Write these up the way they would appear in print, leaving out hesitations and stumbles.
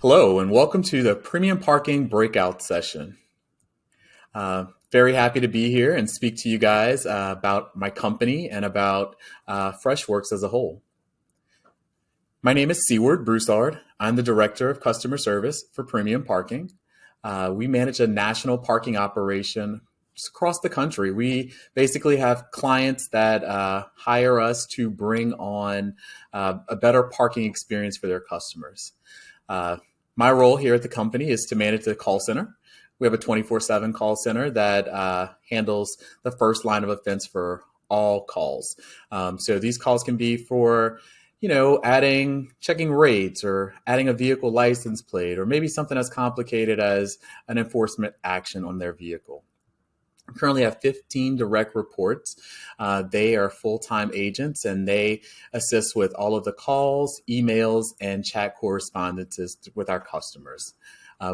Hello, and welcome to the Premium Parking breakout session. Very happy to be here and speak to you guys about my company and about Freshworks as a whole. My name is Seward Broussard. I'm the Director of Customer Service for Premium Parking. We manage a national parking operation across the country. We basically have clients that hire us to bring on a better parking experience for their customers. My role here at the company is to manage the call center. We have a 24/7 call center that handles the first line of offense for all calls. So these calls can be for, checking rates or adding a vehicle license plate, or maybe something as complicated as an enforcement action on their vehicle. I currently have 15 direct reports. They are full-time agents, and they assist with all of the calls, emails, and chat correspondences with our customers.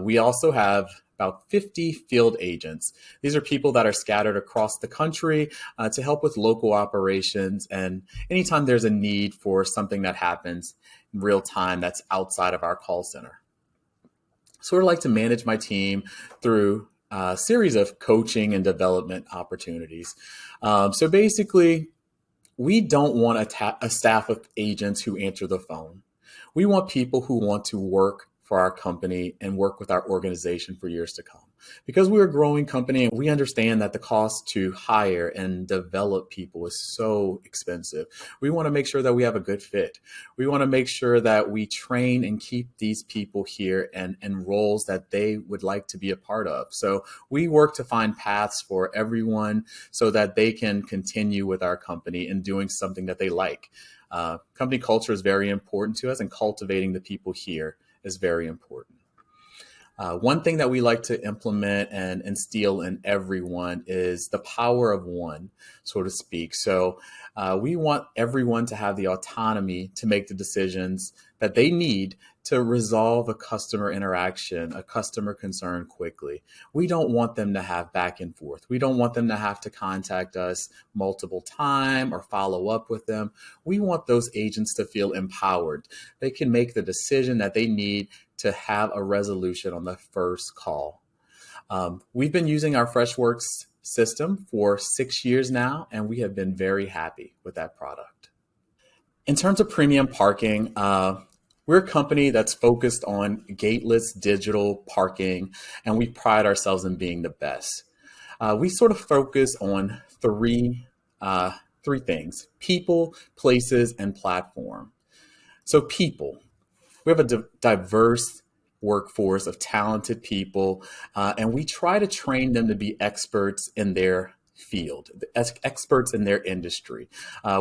We also have about 50 field agents. These are people that are scattered across the country to help with local operations, and anytime there's a need for something that happens in real time that's outside of our call center. So I'd like to manage my team through a series of coaching and development opportunities. So basically, we don't want a staff of agents who answer the phone. We want people who want to work for our company and work with our organization for years to come. Because we're a growing company and we understand that the cost to hire and develop people is so expensive. We want to make sure that we have a good fit. We want to make sure that we train and keep these people here and roles that they would like to be a part of. So we work to find paths for everyone so that they can continue with our company and doing something that they like. Company culture is very important to us, and cultivating the people here is very important. One thing that we like to implement and instill in everyone is the power of one, so to speak. So we want everyone to have the autonomy to make the decisions that they need to resolve a customer interaction, a customer concern quickly. We don't want them to have back and forth. We don't want them to have to contact us multiple times or follow up with them. We want those agents to feel empowered. They can make the decision that they need to have a resolution on the first call. We've been using our Freshworks system for 6 years now, and we have been very happy with that product. In terms of premium parking, we're a company that's focused on gateless digital parking, and we pride ourselves in being the best. We sort of focus on three things: people, places, and platform. So people. We have a diverse workforce of talented people, and we try to train them to be experts in their field, experts in their industry.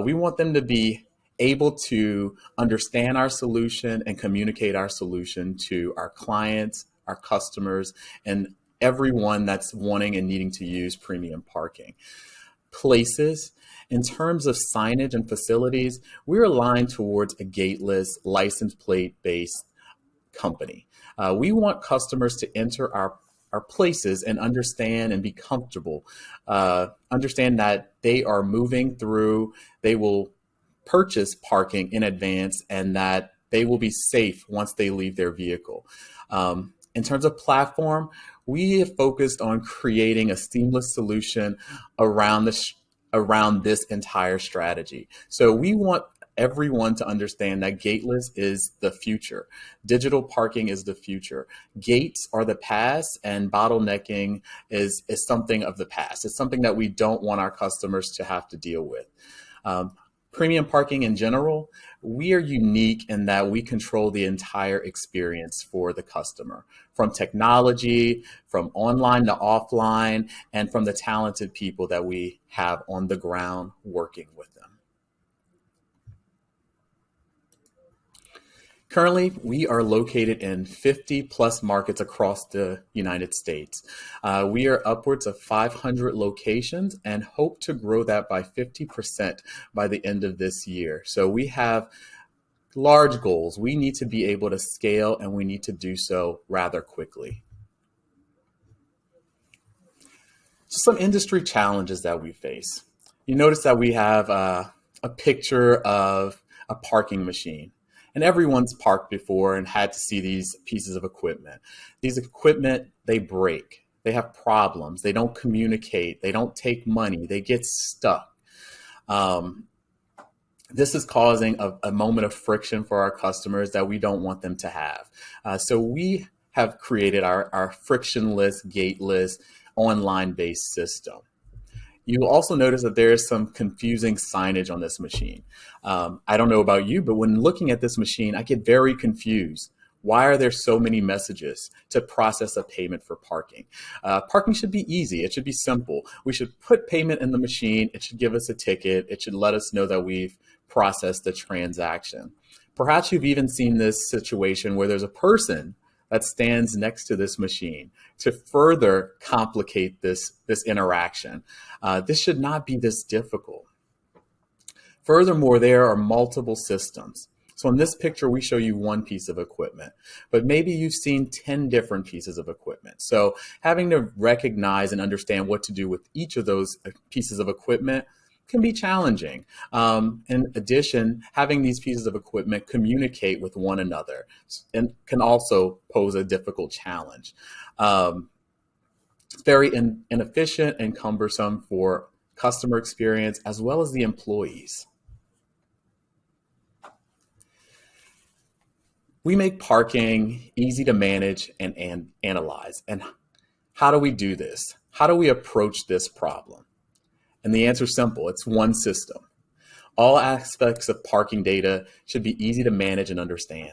We want them to be able to understand our solution and communicate our solution to our clients, our customers, and everyone that's wanting and needing to use premium parking. Places. In terms of signage and facilities, we're aligned towards a gateless, license plate-based company. We want customers to enter our places and understand and be comfortable, understand that they are moving through, they will purchase parking in advance, and that they will be safe once they leave their vehicle. In terms of platform, we have focused on creating a seamless solution around this entire strategy. So we want everyone to understand that gateless is the future. Digital parking is the future. Gates are the past, and bottlenecking is something of the past. It's something that we don't want our customers to have to deal with. Premium parking in general, we are unique in that we control the entire experience for the customer, from technology, from online to offline, and from the talented people that we have on the ground working with them. Currently, we are located in 50 plus markets across the United States. We are upwards of 500 locations and hope to grow that by 50% by the end of this year. So we have large goals. We need to be able to scale, and we need to do so rather quickly. Some industry challenges that we face. You notice that we have a picture of a parking machine. And everyone's parked before and had to see these pieces of equipment. These equipment, they break. They have problems. They don't communicate. They don't take money. They get stuck. This is causing a moment of friction for our customers that we don't want them to have. So we have created our frictionless, gateless, online-based system. You'll also notice that there is some confusing signage on this machine. I don't know about you, but when looking at this machine, I get very confused. Why are there so many messages to process a payment for parking? Parking should be easy. It should be simple. We should put payment in the machine. It should give us a ticket. It should let us know that we've processed the transaction. Perhaps you've even seen this situation where there's a person that stands next to this machine to further complicate this interaction. This should not be this difficult. Furthermore, there are multiple systems. So in this picture, we show you one piece of equipment, but maybe you've seen 10 different pieces of equipment. So having to recognize and understand what to do with each of those pieces of equipment can be challenging. In addition, having these pieces of equipment communicate with one another and can also pose a difficult challenge. It's very inefficient and cumbersome for customer experience as well as the employees. We make parking easy to manage and analyze. And how do we do this? How do we approach this problem? And the answer is simple. It's one system. All aspects of parking data should be easy to manage and understand.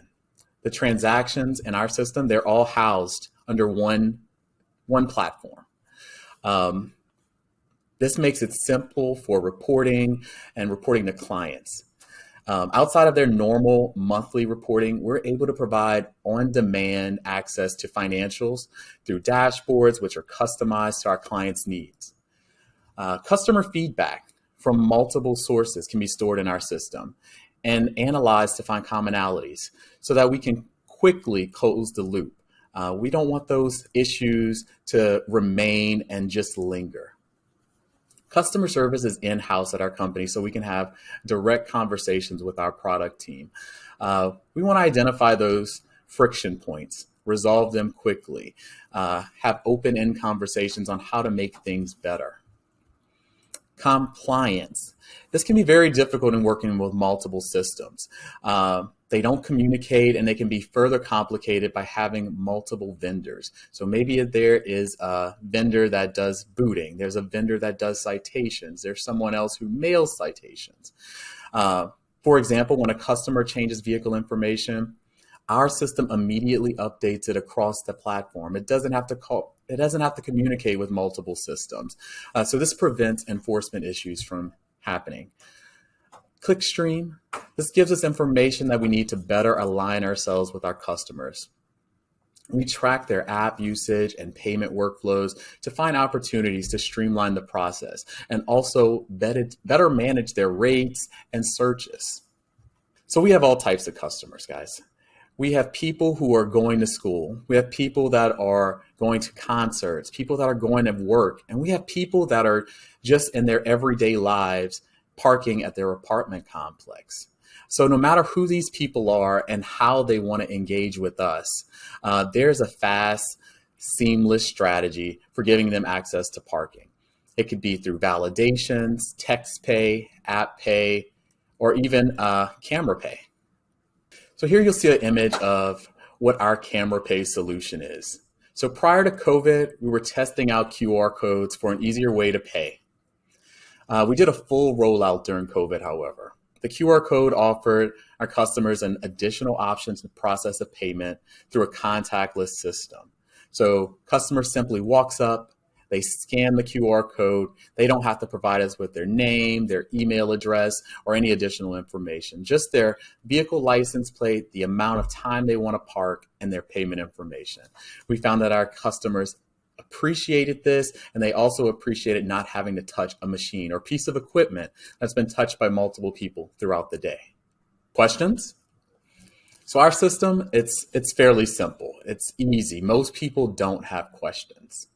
The transactions in our system, they're all housed under one platform. This makes it simple for reporting and reporting to clients. Outside of their normal monthly reporting, we're able to provide on-demand access to financials through dashboards, which are customized to our clients' needs. Customer feedback from multiple sources can be stored in our system and analyzed to find commonalities so that we can quickly close the loop. We don't want those issues to remain and just linger. Customer service is in-house at our company, so we can have direct conversations with our product team. We want to identify those friction points, resolve them quickly, have open-end conversations on how to make things better. Compliance. This can be very difficult in working with multiple systems. They don't communicate, and they can be further complicated by having multiple vendors. So maybe there is a vendor that does booting. There's a vendor that does citations. There's someone else who mails citations. For example, when a customer changes vehicle information, our system immediately updates it across the platform. It doesn't have to communicate with multiple systems. So this prevents enforcement issues from happening. Clickstream. This gives us information that we need to better align ourselves with our customers. We track their app usage and payment workflows to find opportunities to streamline the process and also better manage their rates and searches. So we have all types of customers, guys. We have people who are going to school. We have people that are going to concerts, people that are going to work, and we have people that are just in their everyday lives parking at their apartment complex. So no matter who these people are and how they want to engage with us, there's a fast, seamless strategy for giving them access to parking. It could be through validations, text pay, app pay, or even camera pay. So here you'll see an image of what our camera pay solution is. So prior to COVID, we were testing out QR codes for an easier way to pay. We did a full rollout during COVID, however. The QR code offered our customers an additional option to process a payment through a contactless system. So customer simply walks up, they scan the QR code. They don't have to provide us with their name, their email address, or any additional information, just their vehicle license plate, the amount of time they want to park, and their payment information. We found that our customers appreciated this, and they also appreciated not having to touch a machine or piece of equipment that's been touched by multiple people throughout the day. Questions? So our system, it's fairly simple. It's easy. Most people don't have questions.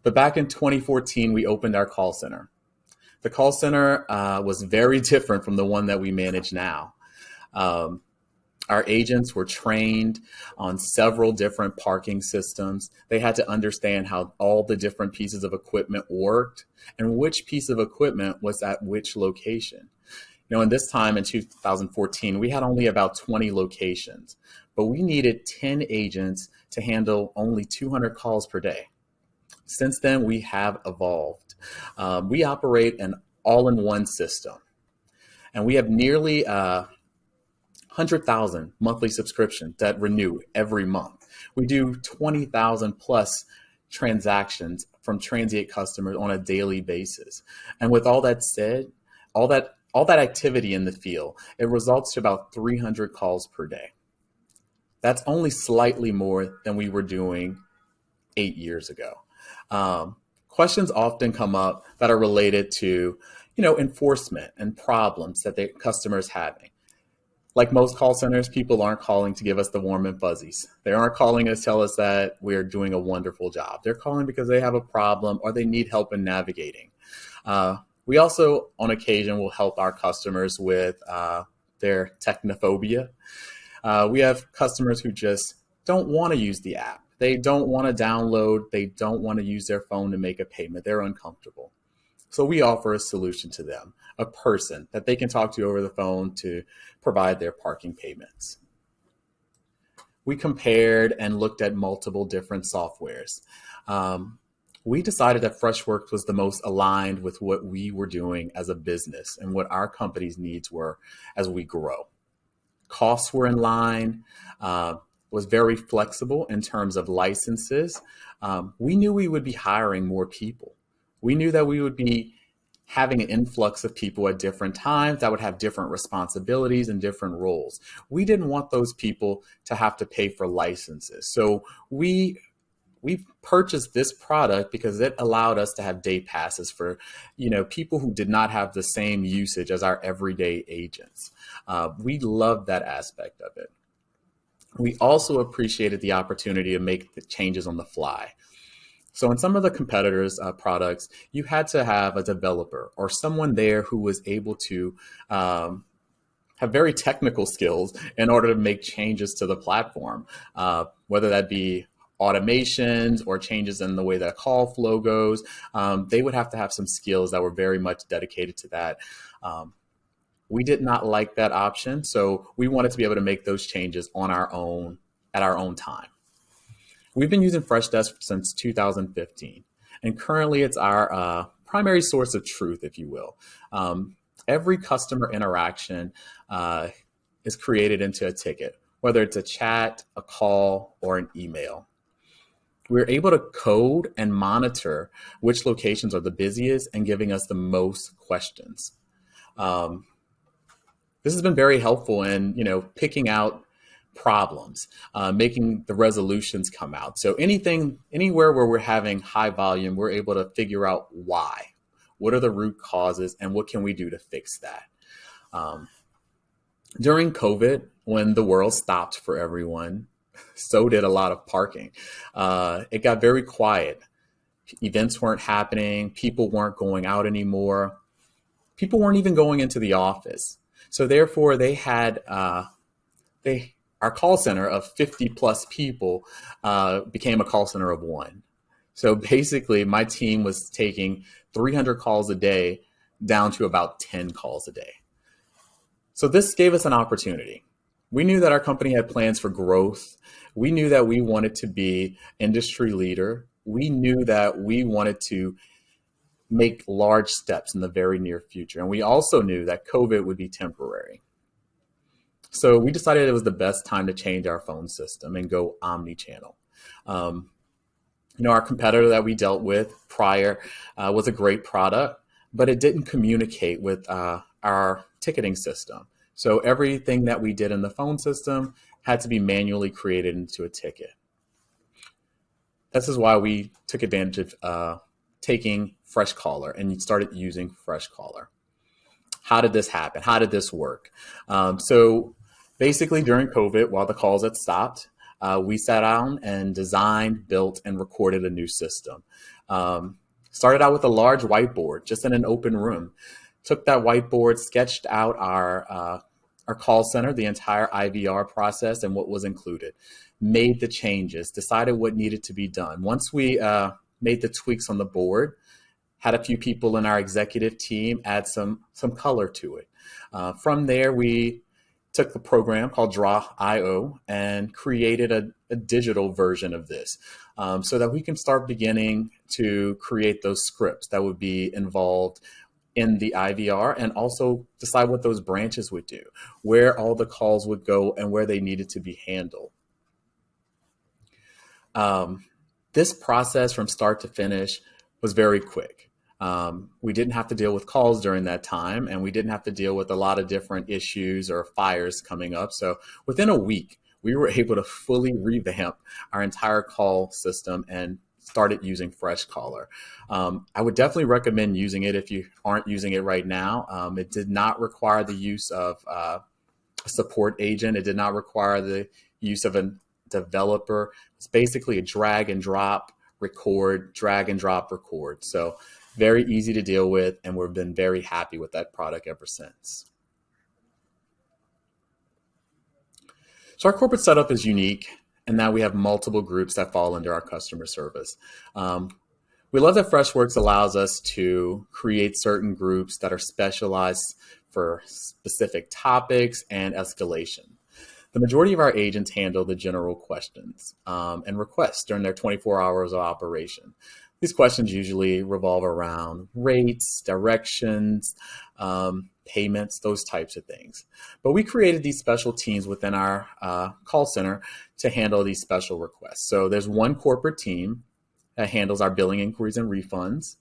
But back in 2014, we opened our call center. The call center was very different from the one that we manage now. Our agents were trained on several different parking systems. They had to understand how all the different pieces of equipment worked and which piece of equipment was at which location. In this time in 2014, we had only about 20 locations, but we needed 10 agents to handle only 200 calls per day. Since then, we have evolved. We operate an all-in-one system, and we have nearly 100,000 monthly subscriptions that renew every month. We do 20,000 plus transactions from transient customers on a daily basis. And with all that said, all that activity in the field, it results to about 300 calls per day. That's only slightly more than we were doing 8 years ago. Questions often come up that are related to, enforcement and problems that the customers having. Like most call centers, people aren't calling to give us the warm and fuzzies. They aren't calling us to tell us that we're doing a wonderful job. They're calling because they have a problem or they need help in navigating. We also, on occasion, will help our customers with their technophobia. We have customers who just don't want to use the app. They don't want to download. They don't want to use their phone to make a payment. They're uncomfortable. So we offer a solution to them, a person that they can talk to over the phone to provide their parking payments. We compared and looked at multiple different softwares. We decided that Freshworks was the most aligned with what we were doing as a business and what our company's needs were as we grow. Costs were in line, was very flexible in terms of licenses. We knew we would be hiring more people. We knew that we would be having an influx of people at different times that would have different responsibilities and different roles. We didn't want those people to have to pay for licenses. So we purchased this product because it allowed us to have day passes for, people who did not have the same usage as our everyday agents. We loved that aspect of it. We also appreciated the opportunity to make the changes on the fly. So in some of the competitors' products, you had to have a developer or someone there who was able to have very technical skills in order to make changes to the platform, whether that be automations or changes in the way that a call flow goes. They would have to have some skills that were very much dedicated to that. We did not like that option, so we wanted to be able to make those changes on our own at our own time. We've been using Freshdesk since 2015, and currently it's our primary source of truth, if you will. Every customer interaction is created into a ticket, whether it's a chat, a call, or an email. We're able to code and monitor which locations are the busiest and giving us the most questions. This has been very helpful in, picking out problems, making the resolutions come out. So anywhere where we're having high volume, we're able to figure out why. What are the root causes and what can we do to fix that? During COVID, when the world stopped for everyone, so did a lot of parking. It got very quiet. Events weren't happening. People weren't going out anymore. People weren't even going into the office. So therefore, they had our call center of 50 plus people became a call center of one. So basically, my team was taking 300 calls a day down to about 10 calls a day. So this gave us an opportunity. We knew that our company had plans for growth. We knew that we wanted to be industry leader. We knew that we wanted to make large steps in the very near future. And we also knew that COVID would be temporary. So we decided it was the best time to change our phone system and go omnichannel. Our competitor that we dealt with prior was a great product, but it didn't communicate with our ticketing system. So everything that we did in the phone system had to be manually created into a ticket. This is why we took advantage of taking Freshcaller and started using Freshcaller. How did this happen? How did this work? So basically during COVID, while the calls had stopped, we sat down and designed, built, and recorded a new system. Started out with a large whiteboard, just in an open room. Took that whiteboard, sketched out our our call center, the entire IVR process and what was included, made the changes, decided what needed to be done. Once we made the tweaks on the board, had a few people in our executive team add some color to it. From there, we took the program called Draw.io and created a digital version of this so that we can start beginning to create those scripts that would be involved in the IVR and also decide what those branches would do, where all the calls would go and where they needed to be handled. This process from start to finish was very quick. We didn't have to deal with calls during that time, and we didn't have to deal with a lot of different issues or fires coming up. So within a week, we were able to fully revamp our entire call system and started using Freshcaller. I would definitely recommend using it if you aren't using it right now. It did not require the use of a support agent. It did not require the use of a developer. It's basically a drag and drop record, drag and drop record. So very easy to deal with, and we've been very happy with that product ever since. So our corporate setup is unique, and now we have multiple groups that fall under our customer service. We love that Freshworks allows us to create certain groups that are specialized for specific topics and escalation. The majority of our agents handle the general questions and requests during their 24 hours of operation. These questions usually revolve around rates, directions, payments, those types of things. But we created these special teams within our call center to handle these special requests. So there's one corporate team that handles our billing inquiries and refunds,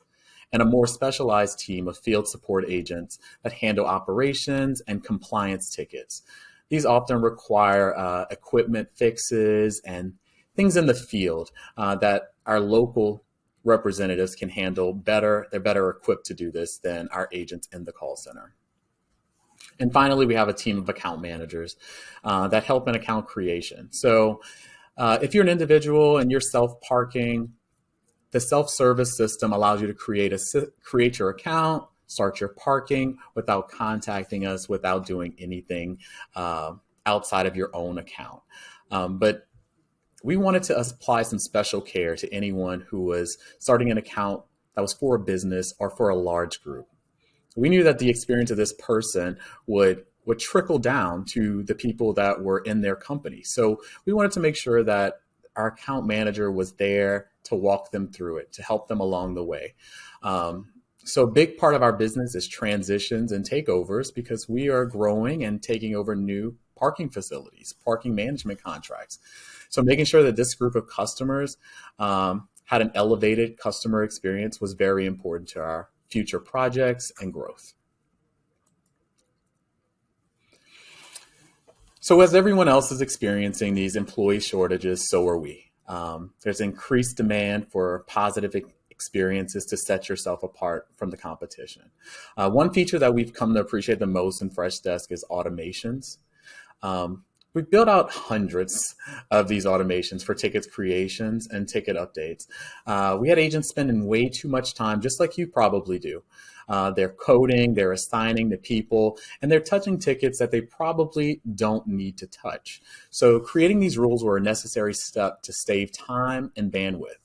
and a more specialized team of field support agents that handle operations and compliance tickets. These often require equipment fixes and things in the field that our local representatives can handle better. They're better equipped to do this than our agents in the call center. And finally, we have a team of account managers that help in account creation. So if you're an individual and you're self-parking, the self-service system allows you to create your account, start your parking without contacting us, without doing anything outside of your own account. But we wanted to apply some special care to anyone who was starting an account that was for a business or for a large group. We knew that the experience of this person would trickle down to the people that were in their company. So we wanted to make sure that our account manager was there to walk them through it, to help them along the way. So a big part of our business is transitions and takeovers because we are growing and taking over new parking facilities, parking management contracts. So making sure that this group of customers had an elevated customer experience was very important to our future projects and growth. So as everyone else is experiencing these employee shortages, so are we. There's increased demand for positive experiences to set yourself apart from the competition. One feature that we've come to appreciate the most in Freshdesk is automations. We've built out hundreds of these automations for tickets creations and ticket updates. We had agents spending way too much time, just like you probably do. They're coding, they're assigning the people, and they're touching tickets that they probably don't need to touch. So creating these rules were a necessary step to save time and bandwidth.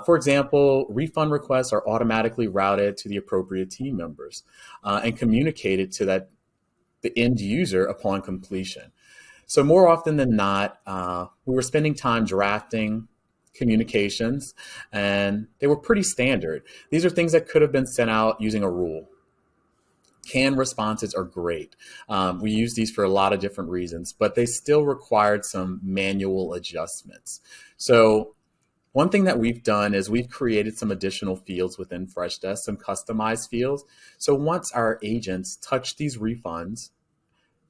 For example, refund requests are automatically routed to the appropriate team members and communicated to the end user upon completion. So more often than not, we were spending time drafting communications, and they were pretty standard. These are things that could have been sent out using a rule. Canned responses are great. We use these for a lot of different reasons, but they still required some manual adjustments. So one thing that we've done is we've created some additional fields within Freshdesk, some customized fields. So once our agents touch these refunds,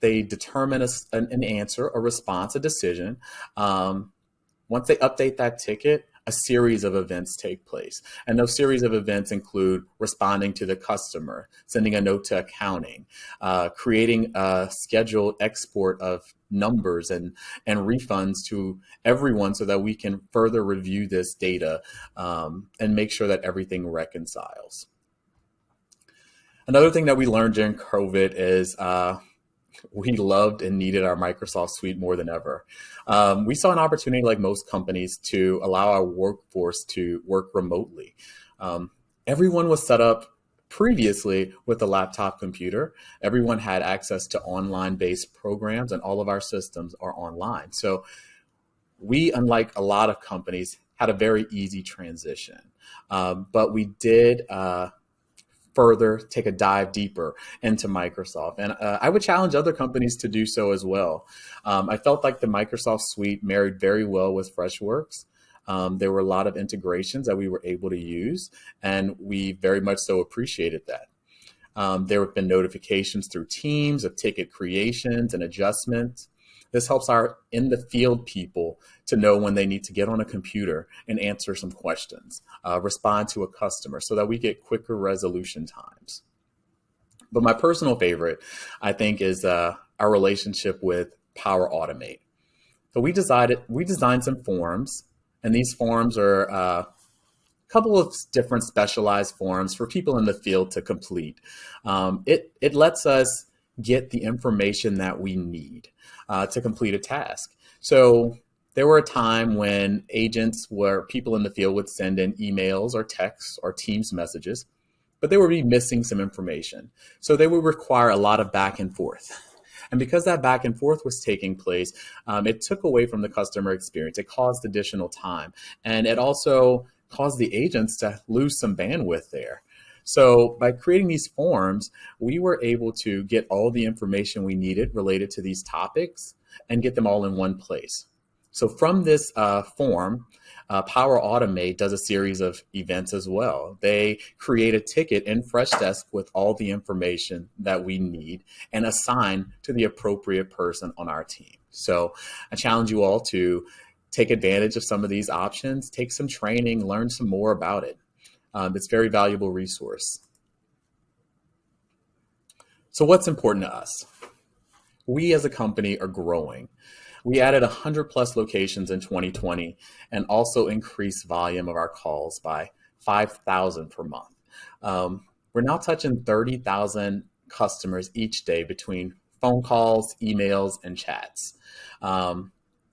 they determine an answer, a response, a decision. Once they update that ticket, a series of events take place. And those series of events include responding to the customer, sending a note to accounting, creating a scheduled export of numbers and refunds to everyone so that we can further review this data and make sure that everything reconciles. Another thing that we learned during COVID is We loved and needed our Microsoft suite more than ever. We saw an opportunity, like most companies, to allow our workforce to work remotely. Um, Everyone was set up previously with a laptop computer. Everyone had access to online based programs, and all of our systems are online. So we, unlike a lot of companies, had a very easy transition. But we did further take a dive deeper into Microsoft. And I would challenge other companies to do so as well. I felt like the Microsoft suite married very well with Freshworks. There were a lot of integrations that we were able to use, and we very much so appreciated that. There have been notifications through Teams of ticket creations and adjustments. This helps our in the field people to know when they need to get on a computer and answer some questions, respond to a customer so that we get quicker resolution times. But my personal favorite, I think, is our relationship with Power Automate. So we designed some forms, and these forms are couple of different specialized forms for people in the field to complete. It lets us get the information that we need to complete a task. So there were a time when people in the field would send in emails or texts or Teams messages, but they would be missing some information. So they would require a lot of back and forth. And because that back and forth was taking place, it took away from the customer experience. It caused additional time. And it also caused the agents to lose some bandwidth there. So by creating these forms, we were able to get all the information we needed related to these topics and get them all in one place. So from this form, Power Automate does a series of events as well. They create a ticket in Freshdesk with all the information that we need and assign to the appropriate person on our team. So I challenge you all to take advantage of some of these options, take some training, learn some more about it. It's a very valuable resource. So what's important to us? We as a company are growing. We added 100 plus locations in 2020 and also increased volume of our calls by 5,000 per month. We're now touching 30,000 customers each day between phone calls, emails, and chats.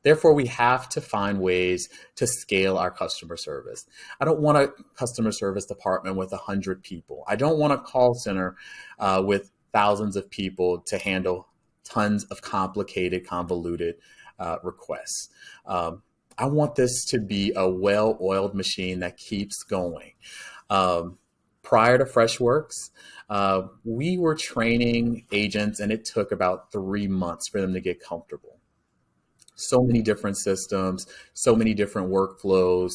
Therefore, we have to find ways to scale our customer service. I don't want a customer service department with 100 people. I don't want a call center with thousands of people to handle tons of complicated, convoluted requests. I want this to be a well-oiled machine that keeps going. Prior to Freshworks, we were training agents, and it took about 3 months for them to get comfortable. So many different systems, so many different workflows,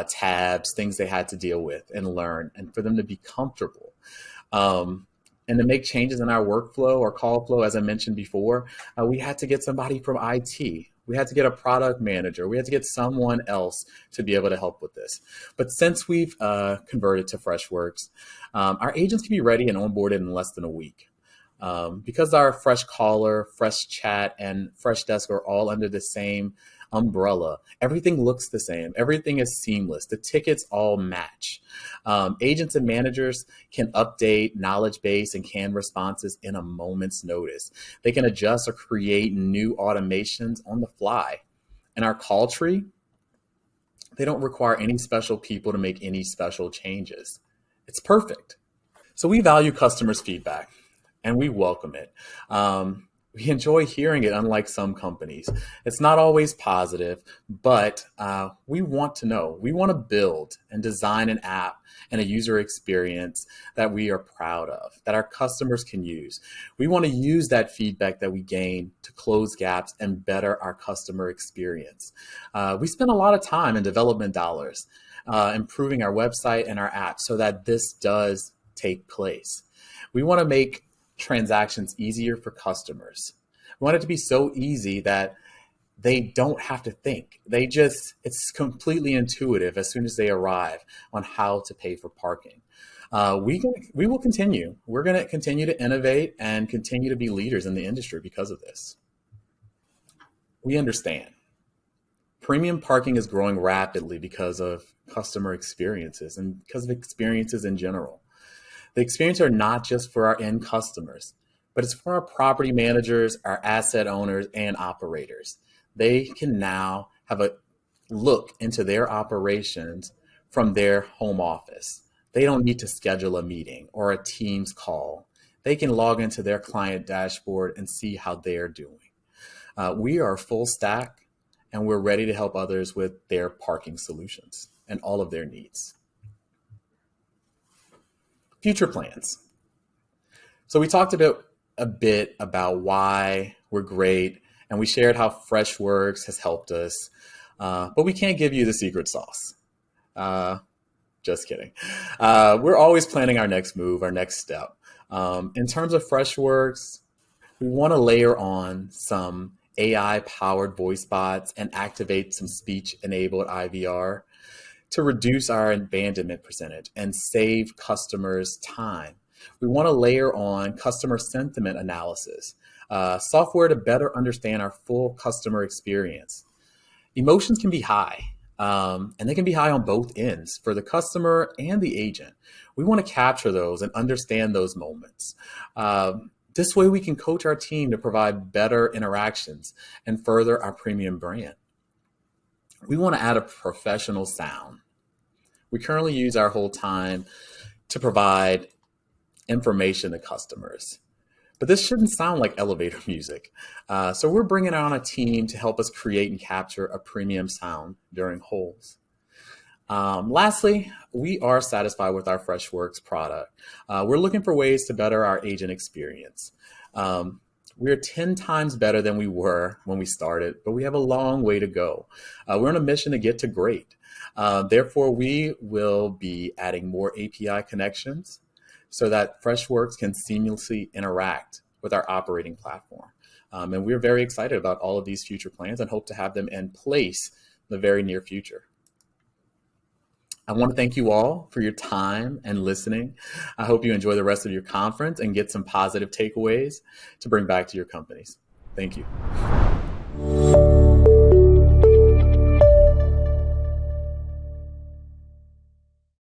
tabs, things they had to deal with and learn, and for them to be comfortable. And to make changes in our workflow or call flow, as I mentioned before, we had to get somebody from IT. We had to get a product manager. We had to get someone else to be able to help with this. But since we've converted to Freshworks, our agents can be ready and onboarded in less than a week. Because our Fresh Caller, Fresh Chat, and Freshdesk are all under the same umbrella, everything looks the same. Everything is seamless. The tickets all match. Agents and managers can update knowledge base and canned responses in a moment's notice. They can adjust or create new automations on the fly. And our call tree, they don't require any special people to make any special changes. It's perfect. So we value customers' feedback, and we welcome it. We enjoy hearing it, unlike some companies. It's not always positive, but we want to know. We want to build and design an app and a user experience that we are proud of, that our customers can use. We want to use that feedback that we gain to close gaps and better our customer experience. We spend a lot of time in development dollars improving our website and our app so that this does take place. We want to make transactions easier for customers. We want it to be so easy that they don't have to think. It's completely intuitive as soon as they arrive on how to pay for parking. We will continue. We're going to continue to innovate and continue to be leaders in the industry because of this. We understand. Premium parking is growing rapidly because of customer experiences and because of experiences in general. The experiences are not just for our end customers. but it's for our property managers, our asset owners, and operators. They can now have a look into their operations from their home office. They don't need to schedule a meeting or a Teams call. They can log into their client dashboard and see how they're doing. We are full stack, and we're ready to help others with their parking solutions and all of their needs. Future plans. So we talked about a bit about why we're great, and we shared how Freshworks has helped us, but we can't give you the secret sauce. Just kidding. We're always planning our next move, our next step. In terms of Freshworks, we want to layer on some AI-powered voice bots and activate some speech-enabled IVR to reduce our abandonment percentage and save customers time. We want to layer on customer sentiment analysis, software to better understand our full customer experience. Emotions can be high, and they can be high on both ends for the customer and the agent. We want to capture those and understand those moments. This way we can coach our team to provide better interactions and further our premium brand. We want to add a professional sound. We currently use our whole time to provide information to customers, but this shouldn't sound like elevator music. So we're bringing on a team to help us create and capture a premium sound during holds. Lastly, we are satisfied with our Freshworks product. We're looking for ways to better our agent experience. We're 10 times better than we were when we started, but we have a long way to go. We're on a mission to get to great. Therefore, we will be adding more API connections so that Freshworks can seamlessly interact with our operating platform. And we're very excited about all of these future plans and hope to have them in place in the very near future. I want to thank you all for your time and listening. I hope you enjoy the rest of your conference and get some positive takeaways to bring back to your companies. Thank you.